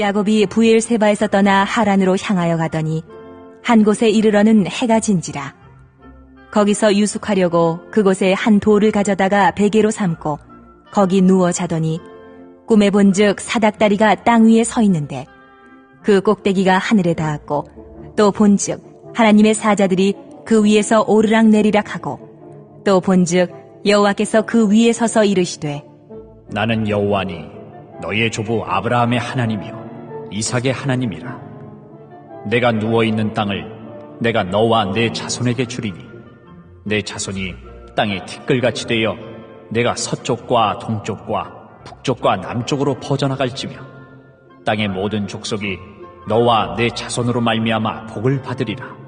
야곱이 부엘세바에서 떠나 하란으로 향하여 가더니 한 곳에 이르러는 해가 진지라. 거기서 유숙하려고 그곳에 한 돌을 가져다가 베개로 삼고 거기 누워 자더니 꿈에 본즉 사닥다리가 땅 위에 서 있는데 그 꼭대기가 하늘에 닿았고 또 본즉 하나님의 사자들이 그 위에서 오르락 내리락 하고 또 본즉 여호와께서 그 위에 서서 이르시되 나는 여호와니 너의 조부 아브라함의 하나님이요 이삭의 하나님이라. 내가 누워있는 땅을 내가 너와 내 자손에게 주리니 내 자손이 땅에 티끌같이 되어 내가 서쪽과 동쪽과 북쪽과 남쪽으로 퍼져나갈지며 땅의 모든 족속이 너와 내 자손으로 말미암아 복을 받으리라.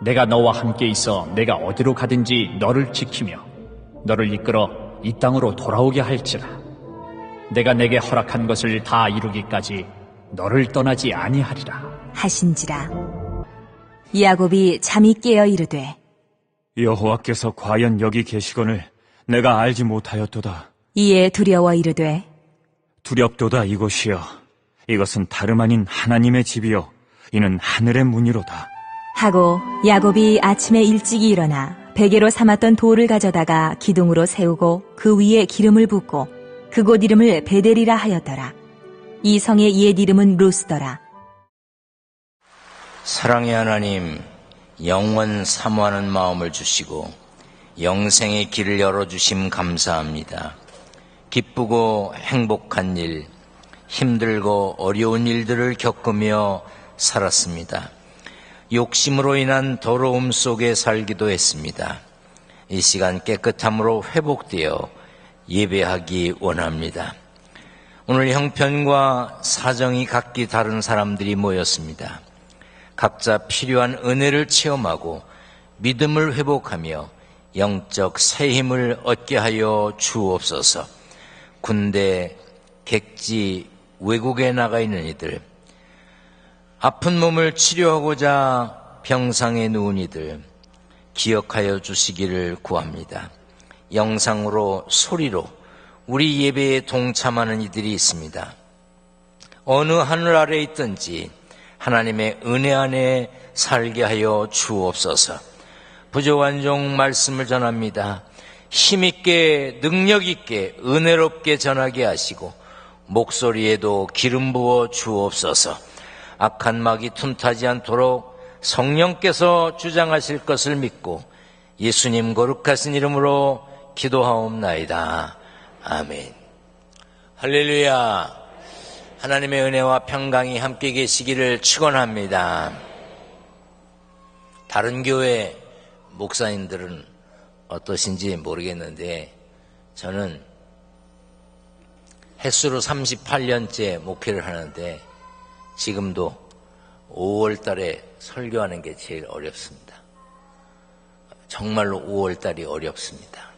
내가 너와 함께 있어 내가 어디로 가든지 너를 지키며 너를 이끌어 이 땅으로 돌아오게 할지라. 내가 내게 허락한 것을 다 이루기까지 너를 떠나지 아니하리라 하신지라. 야곱이 잠이 깨어 이르되 여호와께서 과연 여기 계시거늘 내가 알지 못하였도다. 이에 두려워 이르되 두렵도다 이곳이여. 이것은 다름 아닌 하나님의 집이요 이는 하늘의 문이로다. 하고 야곱이 아침에 일찍이 일어나 베개로 삼았던 돌을 가져다가 기둥으로 세우고 그 위에 기름을 붓고 그곳 이름을 베델이라 하였더라. 이 성의 옛 이름은 루스더라. 사랑의 하나님, 영원 사모하는 마음을 주시고 영생의 길을 열어주심 감사합니다. 기쁘고 행복한 일, 힘들고 어려운 일들을 겪으며 살았습니다. 욕심으로 인한 더러움 속에 살기도 했습니다. 이 시간 깨끗함으로 회복되어 예배하기 원합니다. 오늘 형편과 사정이 각기 다른 사람들이 모였습니다. 각자 필요한 은혜를 체험하고 믿음을 회복하며 영적 새 힘을 얻게 하여 주옵소서. 군대, 객지, 외국에 나가 있는 이들, 아픈 몸을 치료하고자 병상에 누운 이들 기억하여 주시기를 구합니다. 영상으로 소리로 우리 예배에 동참하는 이들이 있습니다. 어느 하늘 아래에 있든지 하나님의 은혜 안에 살게 하여 주옵소서. 부족한 종 말씀을 전합니다. 힘있게 능력있게 은혜롭게 전하게 하시고 목소리에도 기름 부어 주옵소서. 악한 막이 틈타지 않도록 성령께서 주장하실 것을 믿고 예수님 거룩하신 이름으로 기도하옵나이다. 아멘. 할렐루야. 하나님의 은혜와 평강이 함께 계시기를 축원합니다. 다른 교회 목사님들은 어떠신지 모르겠는데 저는 횟수로 38년째 목회를 하는데 지금도 5월 달에 설교하는 게 제일 어렵습니다. 정말로 5월 달이 어렵습니다.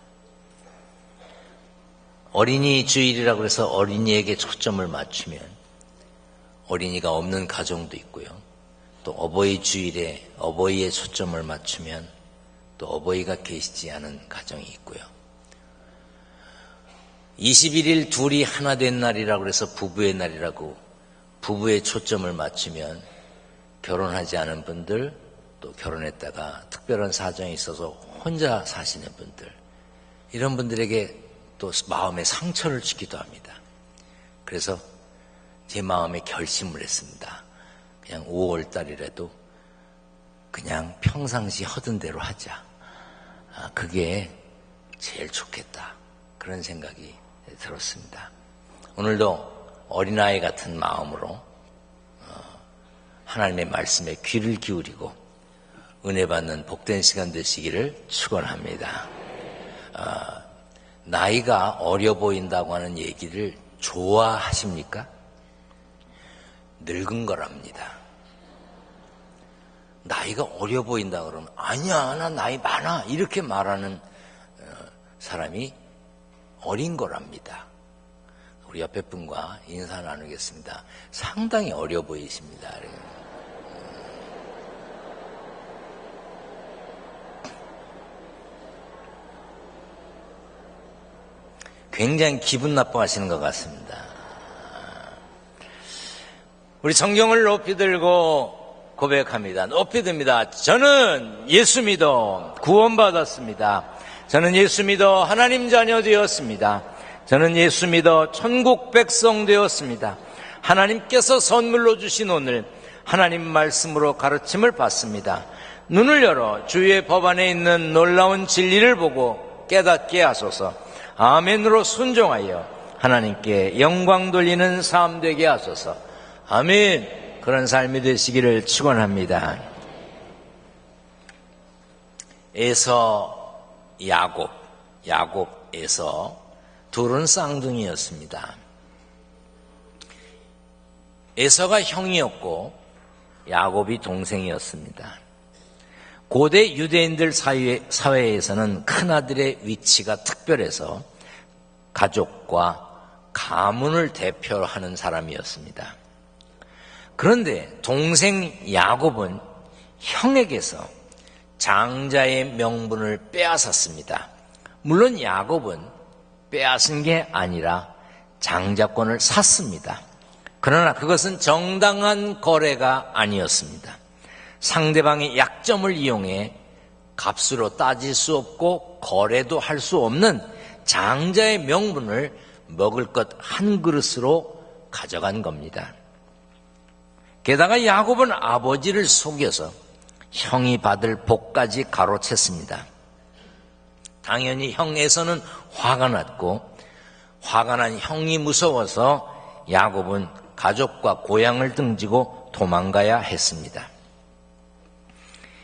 어린이 주일이라고 해서 어린이에게 초점을 맞추면 어린이가 없는 가정도 있고요. 또 어버이 주일에 어버이에 초점을 맞추면 또 어버이가 계시지 않은 가정이 있고요. 21일 둘이 하나 된 날이라고 해서 부부의 날이라고 부부에 초점을 맞추면 결혼하지 않은 분들, 또 결혼했다가 특별한 사정이 있어서 혼자 사시는 분들, 이런 분들에게 또 마음의 상처를 주기도 합니다. 그래서 제 마음에 결심을 했습니다. 그냥 5월 달이라도 그냥 평상시 하던 대로 하자. 그게 제일 좋겠다. 그런 생각이 들었습니다. 오늘도 어린아이 같은 마음으로 하나님의 말씀에 귀를 기울이고 은혜 받는 복된 시간 되시기를 축원합니다. 나이가 어려 보인다고 하는 얘기를 좋아하십니까? 늙은 거랍니다. 나이가 어려 보인다 그러면 아니야 나 나이 많아 이렇게 말하는 사람이 어린 거랍니다. 우리 옆에 분과 인사 나누겠습니다. 상당히 어려 보이십니다. 굉장히 기분 나빠하시는 것 같습니다. 우리 성경을 높이 들고 고백합니다. 높이 듭니다. 저는 예수 믿어 구원받았습니다. 저는 예수 믿어 하나님 자녀 되었습니다. 저는 예수 믿어 천국 백성 되었습니다. 하나님께서 선물로 주신 오늘 하나님 말씀으로 가르침을 받습니다. 눈을 열어 주의 법 안에 있는 놀라운 진리를 보고 깨닫게 하소서. 아멘으로 순종하여 하나님께 영광 돌리는 삶 되게 하소서. 아멘. 그런 삶이 되시기를 축원합니다. 에서, 야곱, 에서 둘은 쌍둥이였습니다. 에서가 형이었고 야곱이 동생이었습니다. 고대 유대인들 사회에서는 큰아들의 위치가 특별해서 가족과 가문을 대표하는 사람이었습니다. 그런데 동생 야곱은 형에게서 장자의 명분을 빼앗았습니다. 물론 야곱은 빼앗은 게 아니라 장자권을 샀습니다. 그러나 그것은 정당한 거래가 아니었습니다. 상대방의 약점을 이용해 값으로 따질 수 없고 거래도 할 수 없는 장자의 명분을 먹을 것 한 그릇으로 가져간 겁니다. 게다가 야곱은 아버지를 속여서 형이 받을 복까지 가로챘습니다. 당연히 형 에서는 화가 났고 화가 난 형이 무서워서 야곱은 가족과 고향을 등지고 도망가야 했습니다.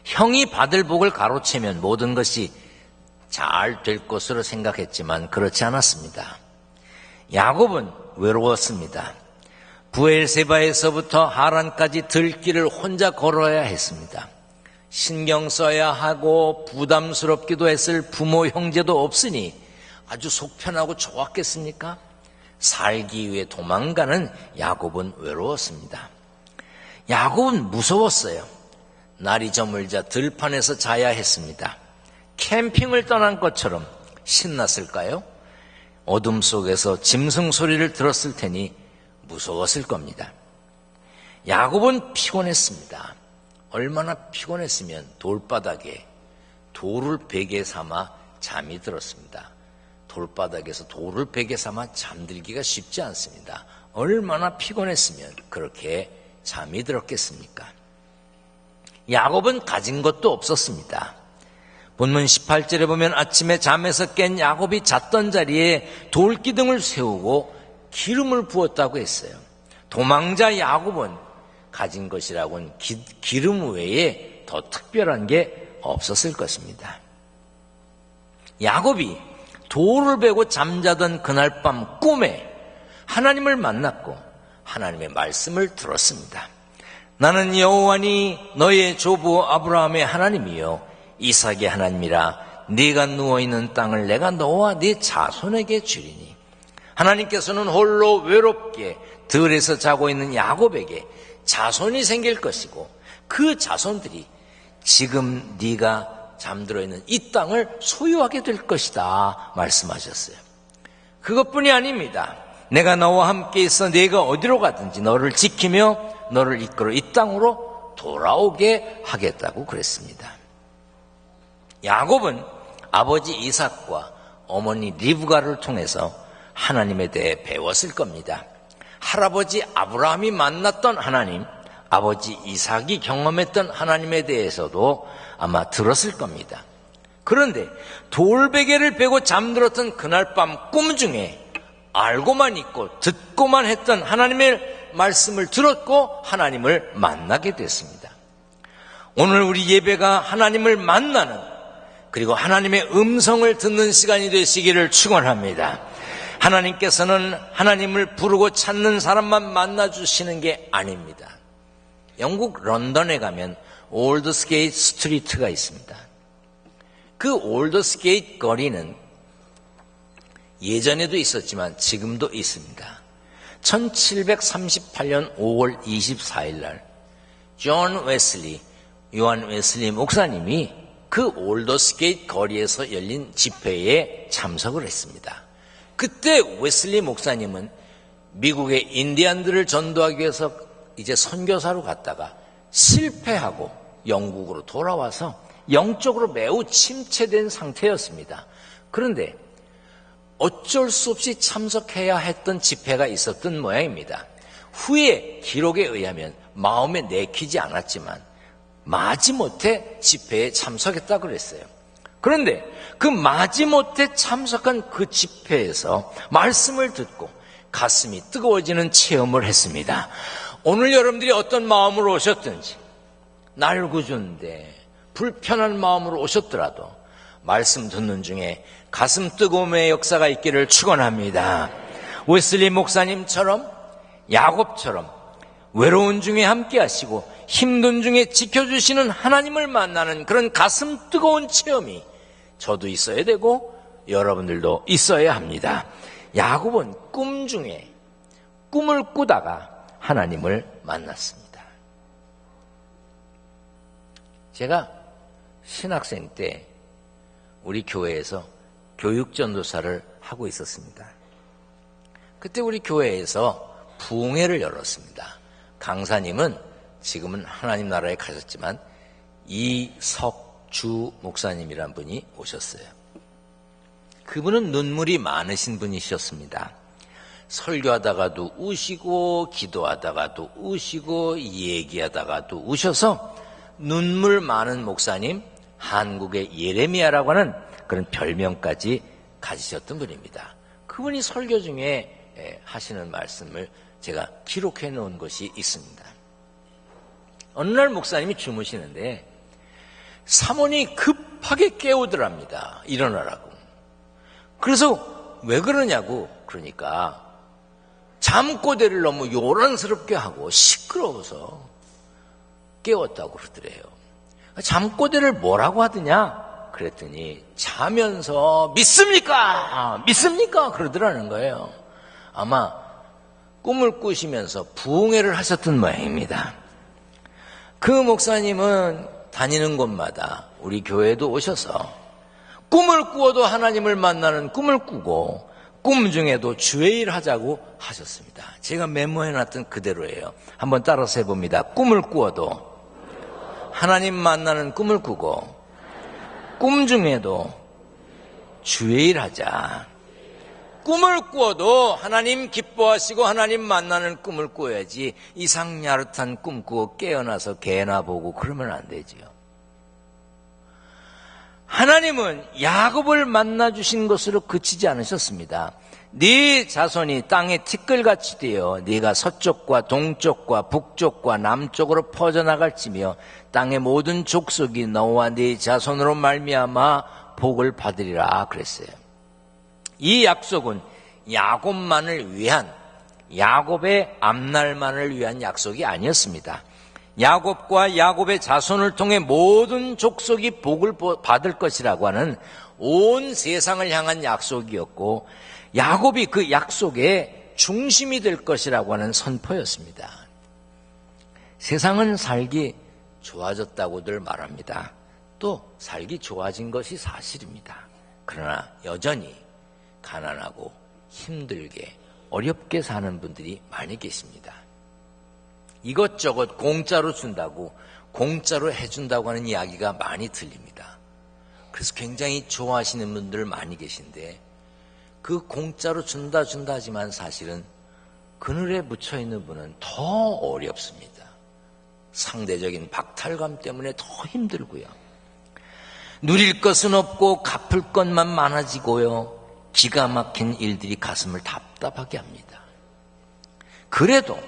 형이 받을 복을 가로채면 모든 것이 잘 될 것으로 생각했지만 그렇지 않았습니다. 야곱은 외로웠습니다. 부엘세바에서부터 하란까지 들길을 혼자 걸어야 했습니다. 신경 써야 하고 부담스럽기도 했을 부모 형제도 없으니 아주 속편하고 좋았겠습니까? 살기 위해 도망가는 야곱은 외로웠습니다. 야곱은 무서웠어요. 날이 저물자 들판에서 자야 했습니다. 캠핑을 떠난 것처럼 신났을까요? 어둠 속에서 짐승 소리를 들었을 테니 무서웠을 겁니다. 야곱은 피곤했습니다. 얼마나 피곤했으면 돌바닥에 돌을 베개 삼아 잠이 들었습니다. 돌바닥에서 돌을 베개 삼아 잠들기가 쉽지 않습니다. 얼마나 피곤했으면 그렇게 잠이 들었겠습니까? 야곱은 가진 것도 없었습니다. 본문 18절에 보면 아침에 잠에서 깬 야곱이 잤던 자리에 돌기둥을 세우고 기름을 부었다고 했어요. 도망자 야곱은 가진 것이라고는 기름 외에 더 특별한 게 없었을 것입니다. 야곱이 돌을 베고 잠자던 그날 밤 꿈에 하나님을 만났고 하나님의 말씀을 들었습니다. 나는 여호와니 너의 조부 아브라함의 하나님이요 이삭의 하나님이라. 네가 누워있는 땅을 내가 너와 네 자손에게 주리니. 하나님께서는 홀로 외롭게 들에서 자고 있는 야곱에게 자손이 생길 것이고 그 자손들이 지금 네가 잠들어 있는 이 땅을 소유하게 될 것이다 말씀하셨어요. 그것뿐이 아닙니다. 내가 너와 함께 있어 네가 어디로 가든지 너를 지키며 너를 이끌어 이 땅으로 돌아오게 하겠다고 그랬습니다. 야곱은 아버지 이삭과 어머니 리브가를 통해서 하나님에 대해 배웠을 겁니다. 할아버지 아브라함이 만났던 하나님, 아버지 이삭이 경험했던 하나님에 대해서도 아마 들었을 겁니다. 그런데 돌베개를 베고 잠들었던 그날 밤 꿈 중에 알고만 있고 듣고만 했던 하나님의 말씀을 들었고 하나님을 만나게 됐습니다. 오늘 우리 예배가 하나님을 만나는 그리고 하나님의 음성을 듣는 시간이 되시기를 축원합니다. 하나님께서는 하나님을 부르고 찾는 사람만 만나주시는 게 아닙니다. 영국 런던에 가면 올드스게이트 스트리트가 있습니다. 그 올드스게이트 거리는 예전에도 있었지만 지금도 있습니다. 1738년 5월 24일 날 요한 웨슬리 목사님이 그 올더스게이트 거리에서 열린 집회에 참석을 했습니다. 그때 웨슬리 목사님은 미국의 인디안들을 전도하기 위해서 이제 선교사로 갔다가 실패하고 영국으로 돌아와서 영적으로 매우 침체된 상태였습니다. 그런데 어쩔 수 없이 참석해야 했던 집회가 있었던 모양입니다. 후에 기록에 의하면 마음에 내키지 않았지만 마지못해 집회에 참석했다고 그랬어요. 그런데 그 마지못해 참석한 그 집회에서 말씀을 듣고 가슴이 뜨거워지는 체험을 했습니다. 오늘 여러분들이 어떤 마음으로 오셨든지 날구준데 불편한 마음으로 오셨더라도 말씀 듣는 중에 가슴 뜨거움의 역사가 있기를 축원합니다. 웨슬리 목사님처럼 야곱처럼 외로운 중에 함께 하시고 힘든 중에 지켜주시는 하나님을 만나는 그런 가슴 뜨거운 체험이 저도 있어야 되고 여러분들도 있어야 합니다. 야곱은 꿈 중에 꿈을 꾸다가 하나님을 만났습니다. 제가 신학생 때 우리 교회에서 교육전도사를 하고 있었습니다. 그때 우리 교회에서 부흥회를 열었습니다. 강사님은 지금은 하나님 나라에 가셨지만 이석주 목사님이란 분이 오셨어요. 그분은 눈물이 많으신 분이셨습니다. 설교하다가도 우시고 기도하다가도 우시고 얘기하다가도 우셔서 눈물 많은 목사님, 한국의 예레미야라고 하는 그런 별명까지 가지셨던 분입니다. 그분이 설교 중에 하시는 말씀을 제가 기록해 놓은 것이 있습니다. 어느 날 목사님이 주무시는데 사모님이 급하게 깨우더랍니다. 일어나라고. 그래서 왜 그러냐고 그러니까 잠꼬대를 너무 요란스럽게 하고 시끄러워서 깨웠다고 그러더래요. 잠꼬대를 뭐라고 하더냐 그랬더니 자면서 믿습니까? 믿습니까? 그러더라는 거예요. 아마 꿈을 꾸시면서 부흥회를 하셨던 모양입니다. 그 목사님은 다니는 곳마다 우리 교회에도 오셔서 꿈을 꾸어도 하나님을 만나는 꿈을 꾸고 꿈 중에도 주의 일 하자고 하셨습니다. 제가 메모해놨던 그대로예요. 한번 따라서 해봅니다. 꿈을 꾸어도 하나님 만나는 꿈을 꾸고 꿈 중에도 주의 일 하자. 꿈을 꾸어도 하나님 기뻐하시고 하나님 만나는 꿈을 꾸어야지 이상야릇한 꿈 꾸고 깨어나서 개나 보고 그러면 안 되지요. 하나님은 야곱을 만나주신 것으로 그치지 않으셨습니다. 네 자손이 땅에 티끌같이 되어 네가 서쪽과 동쪽과 북쪽과 남쪽으로 퍼져나갈지며 땅의 모든 족속이 너와 네 자손으로 말미암아 복을 받으리라 그랬어요. 이 약속은 야곱만을 위한, 야곱의 앞날만을 위한 약속이 아니었습니다. 야곱과 야곱의 자손을 통해 모든 족속이 복을 받을 것이라고 하는 온 세상을 향한 약속이었고 야곱이 그 약속의 중심이 될 것이라고 하는 선포였습니다. 세상은 살기 좋아졌다고들 말합니다. 또 살기 좋아진 것이 사실입니다. 그러나 여전히 가난하고 힘들게 어렵게 사는 분들이 많이 계십니다. 이것저것 공짜로 준다고 공짜로 해준다고 하는 이야기가 많이 들립니다. 그래서 굉장히 좋아하시는 분들 많이 계신데 그 공짜로 준다 하지만 사실은 그늘에 묻혀있는 분은 더 어렵습니다. 상대적인 박탈감 때문에 더 힘들고요. 누릴 것은 없고 갚을 것만 많아지고요. 기가 막힌 일들이 가슴을 답답하게 합니다. 그래도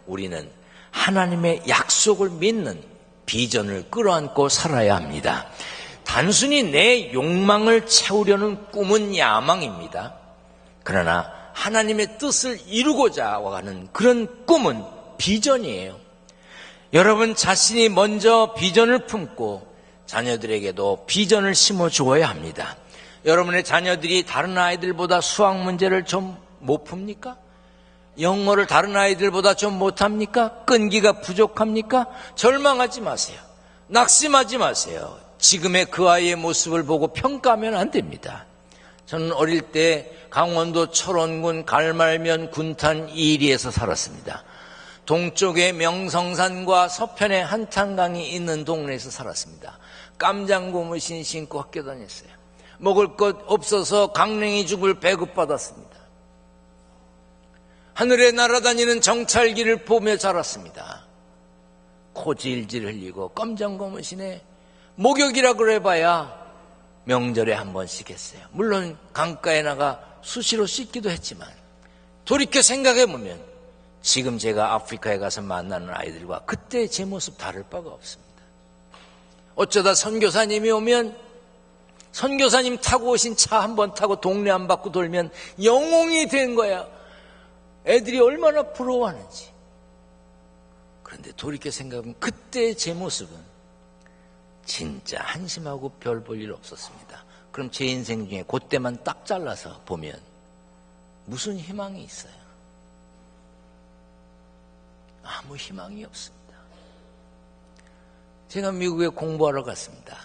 우리는 하나님의 약속을 믿는 비전을 끌어안고 살아야 합니다. 단순히 내 욕망을 채우려는 꿈은 야망입니다. 그러나 하나님의 뜻을 이루고자 하는 그런 꿈은 비전이에요. 여러분 자신이 먼저 비전을 품고 자녀들에게도 비전을 심어주어야 합니다. 여러분의 자녀들이 다른 아이들보다 수학 문제를 좀 못 풉니까? 영어를 다른 아이들보다 좀 못합니까? 끈기가 부족합니까? 절망하지 마세요. 낙심하지 마세요. 지금의 그 아이의 모습을 보고 평가하면 안 됩니다. 저는 어릴 때 강원도 철원군 갈말면 군탄 이리에서 살았습니다. 동쪽에 명성산과 서편에 한탄강이 있는 동네에서 살았습니다. 깜장 고무신 신고 학교 다녔어요. 먹을 것 없어서 강냉이 죽을 배급받았습니다. 하늘에 날아다니는 정찰기를 보며 자랐습니다. 코 질질 흘리고 깜장 고무신에 목욕이라 그래봐야 명절에 한 번씩 했어요. 물론 강가에 나가 수시로 씻기도 했지만 돌이켜 생각해보면 지금 제가 아프리카에 가서 만나는 아이들과 그때 제 모습 다를 바가 없습니다. 어쩌다 선교사님이 오면 선교사님 타고 오신 차 한 번 타고 동네 한 바퀴 돌면 영웅이 된 거야. 애들이 얼마나 부러워하는지. 그런데 돌이켜 생각하면 그때 제 모습은 진짜 한심하고 별 볼 일 없었습니다. 그럼 제 인생 중에 그때만 딱 잘라서 보면 무슨 희망이 있어요? 아무 희망이 없습니다. 제가 미국에 공부하러 갔습니다.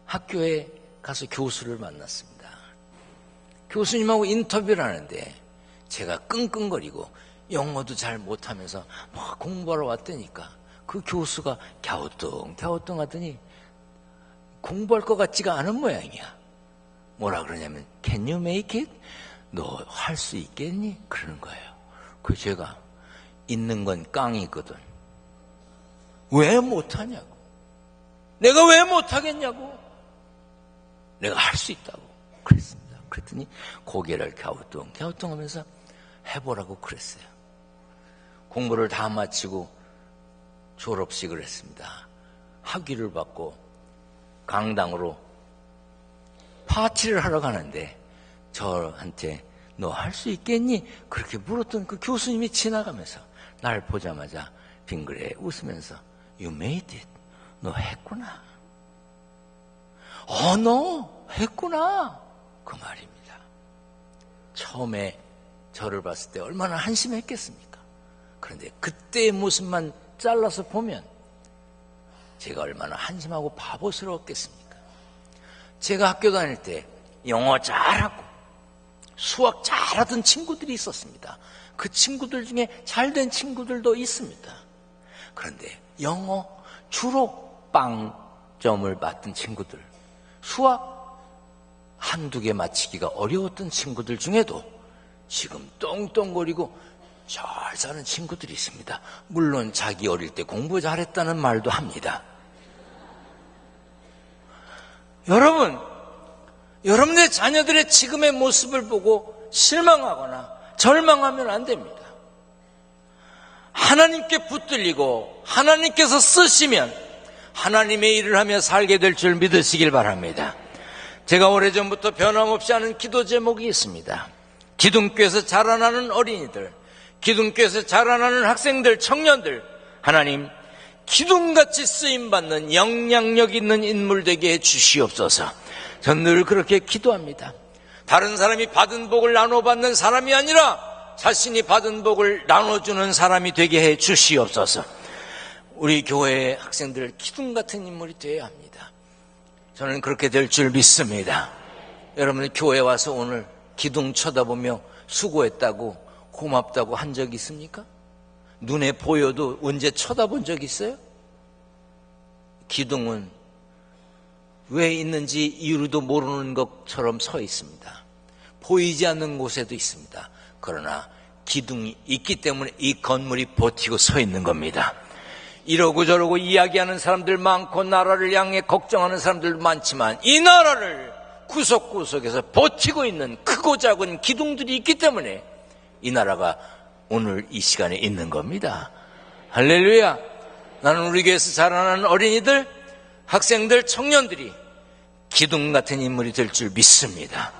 학교에 가서 교수를 만났습니다. 교수님하고 인터뷰를 하는데 제가 끙끙거리고 영어도 잘 못하면서 막 공부하러 왔다니까 그 교수가 갸우뚱 하더니 공부할 것 같지가 않은 모양이야. 뭐라 그러냐면 Can you make it? 너 할 수 있겠니? 그러는 거예요. 그 제가 있는 건 깡이거든. 왜 못하냐고. 내가 왜 못하겠냐고. 내가 할 수 있다고 그랬습니다. 그랬더니 고개를 갸우뚱 하면서 해보라고 그랬어요. 공부를 다 마치고 졸업식을 했습니다. 학위를 받고 강당으로 파티를 하러 가는데 저한테 너 할 수 있겠니? 그렇게 물었던 그 교수님이 지나가면서 날 보자마자 빙그레 웃으면서 You made it. 너 했구나. 너 했구나. 그 말입니다. 처음에 저를 봤을 때 얼마나 한심했겠습니까? 그런데 그때의 모습만 잘라서 보면 제가 얼마나 한심하고 바보스러웠겠습니까? 제가 학교 다닐 때 영어 잘하고 수학 잘하던 친구들이 있었습니다. 그 친구들 중에 잘된 친구들도 있습니다. 그런데 영어 주로 빵점을 맞던 친구들, 수학 한두 개 맞히기가 어려웠던 친구들 중에도 지금 똥똥거리고 잘 사는 친구들이 있습니다. 물론 자기 어릴 때 공부 잘했다는 말도 합니다. 여러분의 자녀들의 지금의 모습을 보고 실망하거나 절망하면 안 됩니다. 하나님께 붙들리고 하나님께서 쓰시면 하나님의 일을 하며 살게 될 줄 믿으시길 바랍니다. 제가 오래전부터 변함없이 하는 기도 제목이 있습니다. 기둥교에서 자라나는 어린이들, 기둥교에서 자라나는 학생들, 청년들, 하나님 기둥같이 쓰임받는 영향력 있는 인물 되게 해 주시옵소서. 전 늘 그렇게 기도합니다. 다른 사람이 받은 복을 나눠받는 사람이 아니라 자신이 받은 복을 나눠주는 사람이 되게 해 주시옵소서. 우리 교회의 학생들 기둥같은 인물이 되어야 합니다. 저는 그렇게 될 줄 믿습니다. 여러분 교회 와서 오늘 기둥 쳐다보며 수고했다고 고맙다고 한 적 있습니까? 눈에 보여도 언제 쳐다본 적 있어요? 기둥은 왜 있는지 이유도 모르는 것처럼 서 있습니다. 보이지 않는 곳에도 있습니다. 그러나 기둥이 있기 때문에 이 건물이 버티고 서 있는 겁니다. 이러고 저러고 이야기하는 사람들 많고 나라를 향해 걱정하는 사람들도 많지만 이 나라를 구석구석에서 버티고 있는 크고 작은 기둥들이 있기 때문에 이 나라가 오늘 이 시간에 있는 겁니다. 할렐루야. 나는 우리 교회에서 자라나는 어린이들, 학생들, 청년들이 기둥 같은 인물이 될 줄 믿습니다.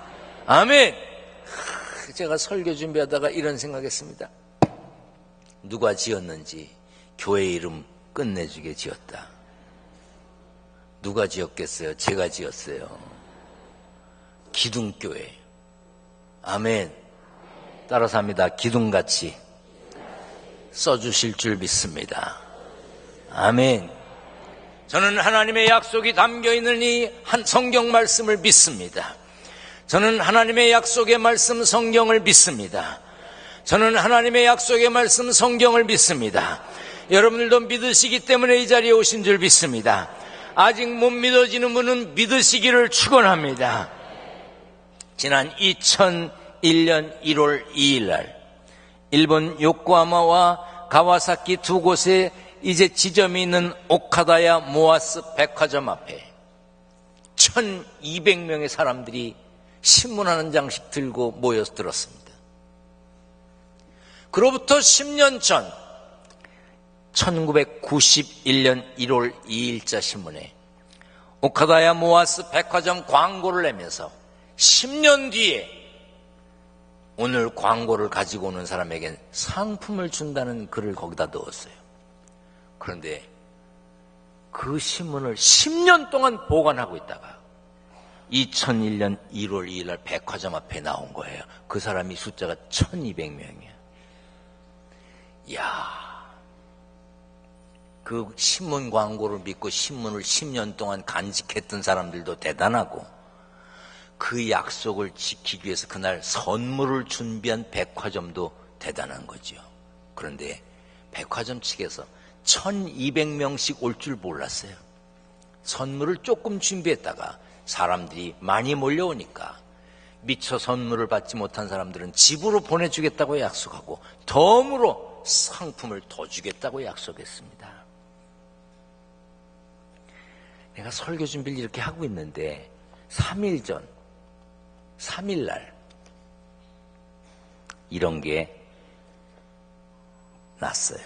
아멘. 제가 설교 준비하다가 이런 생각했습니다. 누가 지었는지 교회 이름 끝내주게 지었다. 누가 지었겠어요? 제가 지었어요. 기둥교회. 아멘. 따라서 합니다. 기둥같이 써주실 줄 믿습니다. 아멘. 저는 하나님의 약속이 담겨있는 이 성경 말씀을 믿습니다. 저는 하나님의 약속의 말씀 성경을 믿습니다. 저는 하나님의 약속의 말씀 성경을 믿습니다. 여러분들도 믿으시기 때문에 이 자리에 오신 줄 믿습니다. 아직 못 믿어지는 분은 믿으시기를 축원합니다. 지난 2001년 1월 2일 날 일본 요코하마와 가와사키 두 곳에 이제 지점이 있는 오카다야 모아스 백화점 앞에 1200명의 사람들이 신문 한 장씩 들고 모여들었습니다. 그로부터 10년 전 1991년 1월 2일자 신문에 오카다야 모아스 백화점 광고를 내면서 10년 뒤에 오늘 광고를 가지고 오는 사람에겐 상품을 준다는 글을 거기다 넣었어요. 그런데 그 신문을 10년 동안 보관하고 있다가 2001년 1월 2일 날 백화점 앞에 나온 거예요. 그 사람이 숫자가 1200명이에요. 이야, 그 신문 광고를 믿고 신문을 10년 동안 간직했던 사람들도 대단하고 그 약속을 지키기 위해서 그날 선물을 준비한 백화점도 대단한 거죠. 그런데 백화점 측에서 1200명씩 올 줄 몰랐어요. 선물을 조금 준비했다가 사람들이 많이 몰려오니까 미처 선물을 받지 못한 사람들은 집으로 보내주겠다고 약속하고 덤으로 상품을 더 주겠다고 약속했습니다. 내가 설교 준비를 이렇게 하고 있는데 3일 전 3일 날 이런 게 났어요.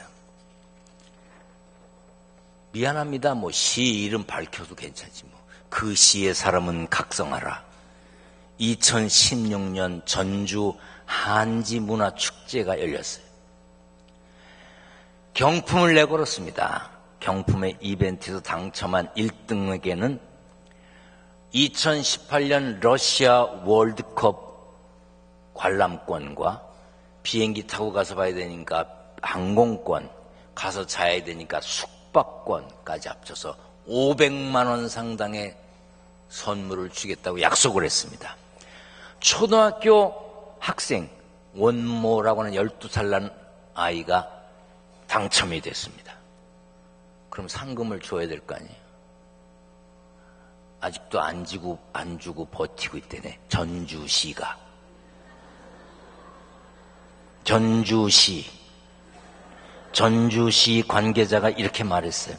미안합니다. 뭐 시 이름 밝혀도 괜찮지 뭐. 그 시의 사람은 각성하라. 2016년 전주 한지문화축제가 열렸어요. 경품을 내걸었습니다. 경품의 이벤트에서 당첨한 1등에게는 2018년 러시아 월드컵 관람권과 비행기 타고 가서 봐야 되니까 항공권, 가서 자야 되니까 숙박권까지 합쳐서 500만 원 상당의 선물을 주겠다고 약속을 했습니다. 초등학교 학생 원모라고 하는 12살 난 아이가 당첨이 됐습니다. 그럼 상금을 줘야 될 거 아니에요. 아직도 안 주고 버티고 있대네. 전주시가. 전주시 관계자가 이렇게 말했어요.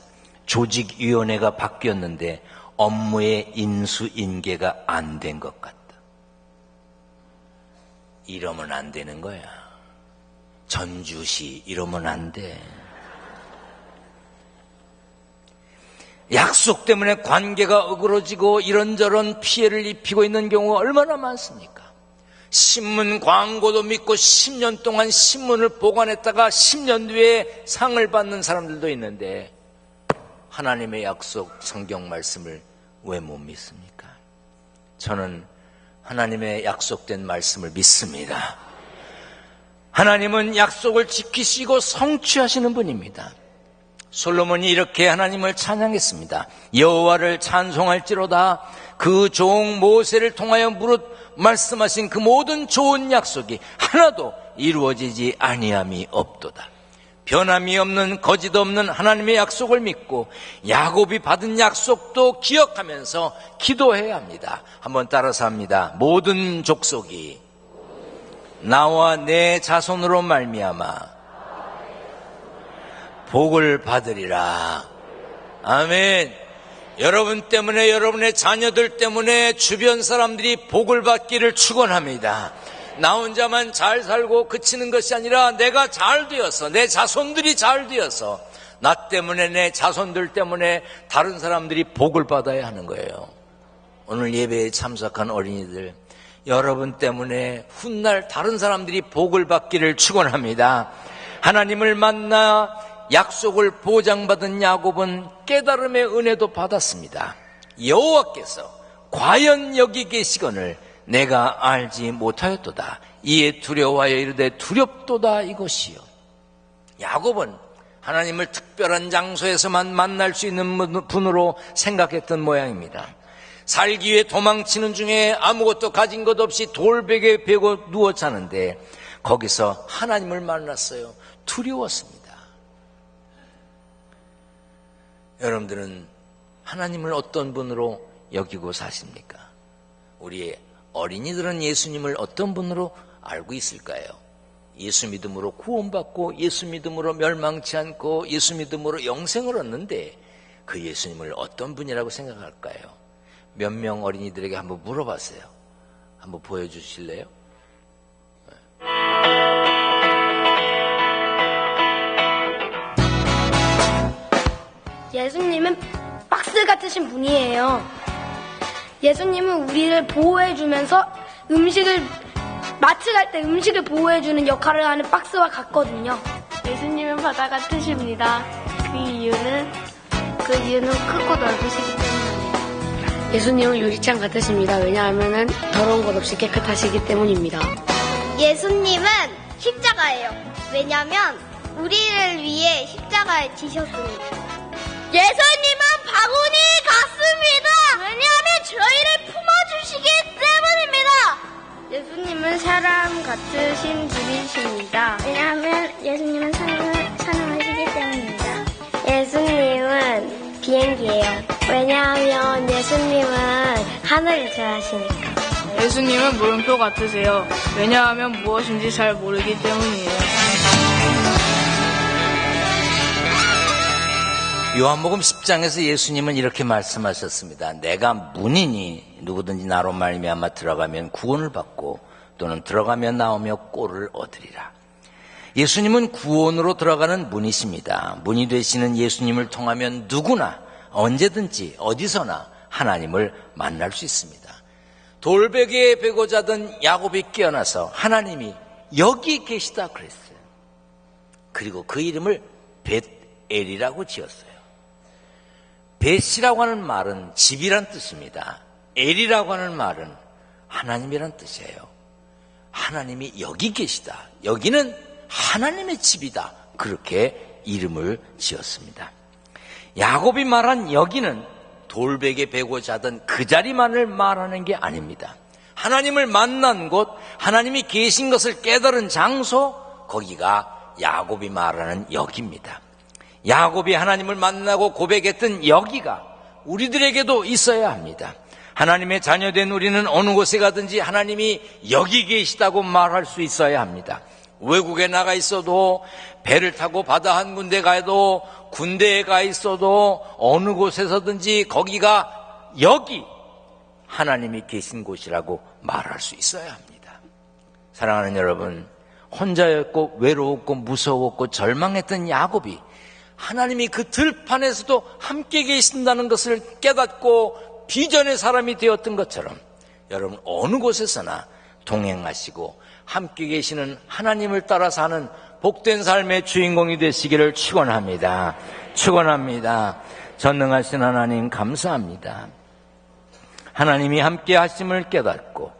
조직위원회가 바뀌었는데 업무의 인수인계가 안 된 것 같다. 이러면 안 되는 거야. 전주시 이러면 안 돼. 약속 때문에 관계가 어그러지고 이런저런 피해를 입히고 있는 경우가 얼마나 많습니까? 신문 광고도 믿고 10년 동안 신문을 보관했다가 10년 뒤에 상을 받는 사람들도 있는데 하나님의 약속 성경 말씀을 왜 못 믿습니까? 저는 하나님의 약속된 말씀을 믿습니다. 하나님은 약속을 지키시고 성취하시는 분입니다. 솔로몬이 이렇게 하나님을 찬양했습니다. 여호와를 찬송할지로다. 그 종 모세를 통하여 무릇 말씀하신 그 모든 좋은 약속이 하나도 이루어지지 아니함이 없도다. 변함이 없는 거짓 없는 하나님의 약속을 믿고 야곱이 받은 약속도 기억하면서 기도해야 합니다. 한번 따라서 합니다. 모든 족속이 나와 내 자손으로 말미암아 복을 받으리라. 아멘. 여러분 때문에, 여러분의 자녀들 때문에 주변 사람들이 복을 받기를 축원합니다. 나 혼자만 잘 살고 그치는 것이 아니라 내가 잘 되어서, 내 자손들이 잘 되어서, 나 때문에, 내 자손들 때문에 다른 사람들이 복을 받아야 하는 거예요. 오늘 예배에 참석한 어린이들, 여러분 때문에 훗날 다른 사람들이 복을 받기를 축원합니다. 하나님을 만나 약속을 보장받은 야곱은 깨달음의 은혜도 받았습니다. 여호와께서 과연 여기 계시거늘 내가 알지 못하였도다. 이에 두려워하여 이르되 두렵도다 이것이요. 야곱은 하나님을 특별한 장소에서만 만날 수 있는 분으로 생각했던 모양입니다. 살기 위해 도망치는 중에 아무것도 가진 것 없이 돌베개에 베고 누워 자는데 거기서 하나님을 만났어요. 두려웠습니다. 여러분들은 하나님을 어떤 분으로 여기고 사십니까? 우리 어린이들은 예수님을 어떤 분으로 알고 있을까요? 예수 믿음으로 구원받고 예수 믿음으로 멸망치 않고 예수 믿음으로 영생을 얻는데 그 예수님을 어떤 분이라고 생각할까요? 몇 명 어린이들에게 한번 물어봤어요. 한번 보여주실래요? 예수님은 박스 같으신 분이에요. 예수님은 우리를 보호해주면서 마트 갈 때 음식을 보호해주는 역할을 하는 박스와 같거든요. 예수님은 바다 같으십니다. 그 이유는 크고 넓으시기 때문입니다. 예수님은 유리창 같으십니다. 왜냐하면 더러운 것 없이 깨끗하시기 때문입니다. 예수님은 십자가예요. 왜냐하면 우리를 위해 십자가에 지셨습니다. 예수님은 바구니 같습니다. 왜냐하면 저희를 품어주시기 때문입니다. 예수님은 사람 같으신 분이십니다. 왜냐하면 예수님은 사랑하시기 때문입니다. 예수님은 비행기예요. 왜냐하면 예수님은 하늘을 좋아하시니까. 예수님은 물음표 같으세요. 왜냐하면 무엇인지 잘 모르기 때문이에요. 요한복음 10장에서 예수님은 이렇게 말씀하셨습니다. 내가 문이니 누구든지 나로 말미암아 들어가면 구원을 받고 또는 들어가면 나오며 꼴을 얻으리라. 예수님은 구원으로 들어가는 문이십니다. 문이 되시는 예수님을 통하면 누구나 언제든지 어디서나 하나님을 만날 수 있습니다. 돌베개에 베고 자던 야곱이 깨어나서 하나님이 여기 계시다 그랬어요. 그리고 그 이름을 벳엘이라고 지었어요. 벳이라고 하는 말은 집이란 뜻입니다. 엘이라고 하는 말은 하나님이란 뜻이에요. 하나님이 여기 계시다. 여기는 하나님의 집이다. 그렇게 이름을 지었습니다. 야곱이 말한 여기는 돌베개 베고 자던 그 자리만을 말하는 게 아닙니다. 하나님을 만난 곳, 하나님이 계신 것을 깨달은 장소, 거기가 야곱이 말하는 여기입니다. 야곱이 하나님을 만나고 고백했던 여기가 우리들에게도 있어야 합니다. 하나님의 자녀된 우리는 어느 곳에 가든지 하나님이 여기 계시다고 말할 수 있어야 합니다. 외국에 나가 있어도, 배를 타고 바다 한 군데 가도, 군대에 가 있어도 어느 곳에서든지 거기가 여기 하나님이 계신 곳이라고 말할 수 있어야 합니다. 사랑하는 여러분, 혼자였고 외로웠고 무서웠고 절망했던 야곱이 하나님이 그 들판에서도 함께 계신다는 것을 깨닫고 비전의 사람이 되었던 것처럼 여러분 어느 곳에서나 동행하시고 함께 계시는 하나님을 따라 사는 복된 삶의 주인공이 되시기를 축원합니다. 축원합니다. 전능하신 하나님 감사합니다. 하나님이 함께 하심을 깨닫고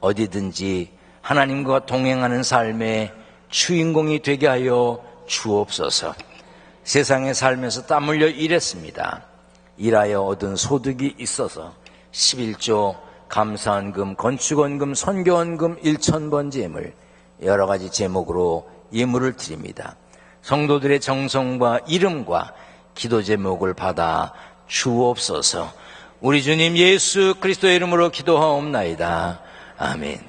어디든지 하나님과 동행하는 삶의 주인공이 되게 하여 주옵소서. 세상에 살면서 땀 흘려 일했습니다. 일하여 얻은 소득이 있어서 11조, 감사원금, 건축원금, 선교원금 1,000번 제물, 여러 가지 제목으로 예물을 드립니다. 성도들의 정성과 이름과 기도 제목을 받아 주옵소서. 우리 주님 예수 그리스도의 이름으로 기도하옵나이다. 아멘.